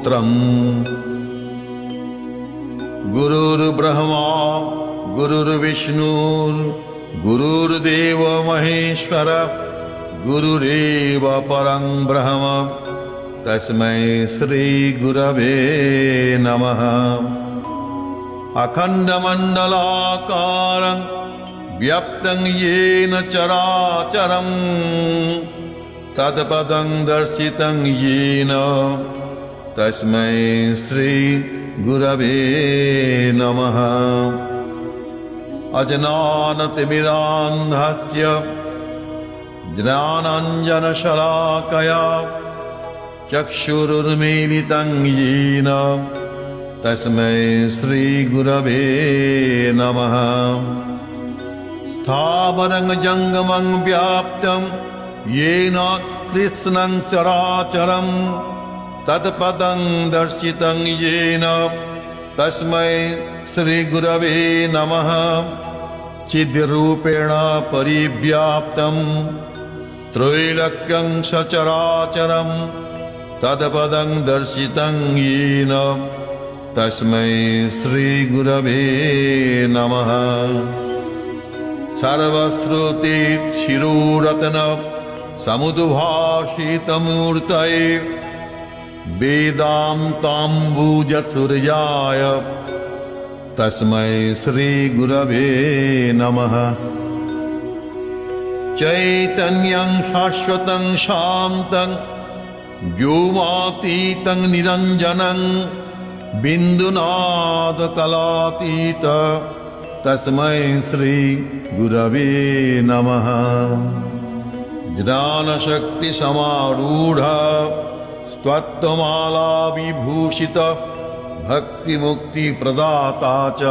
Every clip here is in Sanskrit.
स्तोत्रम्। गुरुर्ब्रह्मा गुरुर्विष्णुर् गुरुर्देव महेश्वर गुरुरेव परं ब्रह्म तस्मै श्री गुरवे नमः। अखण्डमण्डलाकारं व्याप्तं येन चराचरं तत्पदं दर्शितं येन तस्मै श्री गुरवे नमः। अज्ञानतिमिरान्धस्य ज्ञानाञ्जनशलाकया चक्षुरुन्मीलितं येन तस्मै श्रीगुरवे नमः। स्थावरं जङ्गमं व्याप्तं येन कृत्स्नं चराचरं तत्पदं दर्शितं येन तस्मै श्रीगुरवे नमः। चिद्रूपेण परिव्याप्तं त्रैलोक्यं सचराचरं तत्पदं दर्शितं येन तस्मै श्रीगुरवे नमः। सर्वश्रुति शिरोरत्न समुद्भाषितमूर्तये वेदान्ताम्बुजसूर्याय तस्मै श्रीगुरवे नमः। चैतन्यं शाश्वतं शान्तं व्योमातीतं निरञ्जनं बिन्दुनादकलातीत तस्मै श्रीगुरवे नमः। ज्ञानशक्तिसमारूढ स्तवत्वमाला विभूषित भक्तिमुक्तिप्रदाता च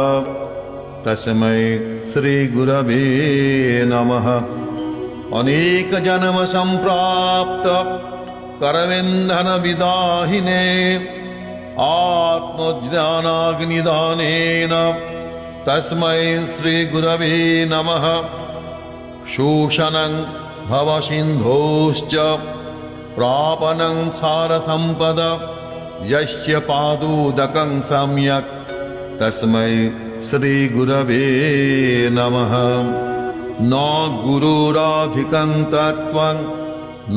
तस्मै श्रीगुरवे नमः। अनेकजन्म सम्प्राप्त करवेन्धनविदाहिने आत्मज्ञानाग्निदानेन तस्मै श्रीगुरवे नमः। शोषणं भवसिन्धोश्च प्रापनं सारसम्पद यस्य पादोदकं सम्यक् तस्मै श्रीगुरवे नमः। न गुरुराधिकं तत्त्वं न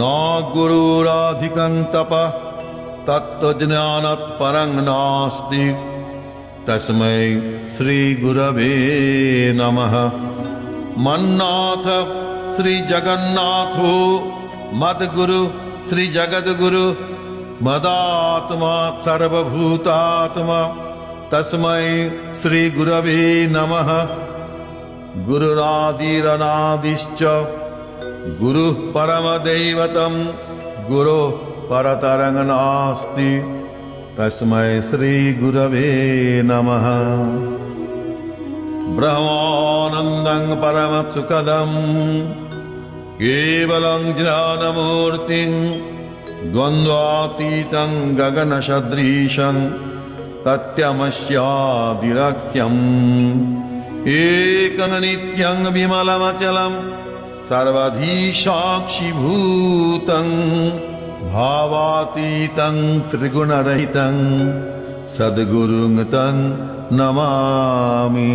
गुरुराधिकं तपः तत्त्वज्ञानात्परं नास्ति तस्मै श्रीगुरवे नमः। मन्नाथ श्रीजगन्नाथो मद्गुरु श्रीजगद्गुरु मदात्मा सर्वभूतात्मा तस्मै श्रीगुरवे नमः। गुरुरादिरनादिश्च गुरुः परमदैवतं गुरोः परतरं नास्ति तस्मै श्रीगुरवे नमः। ब्रह्मानन्दं परमसुखदं केवलं ज्ञानमूर्तिं द्वन्द्वातीतं गगनसदृशं तत्त्वमस्यादिलक्ष्यम् एकं नित्यं विमलमचलं सर्वधी साक्षिभूतं भावातीतं त्रिगुणरहितं सद्गुरुं तं नमामि।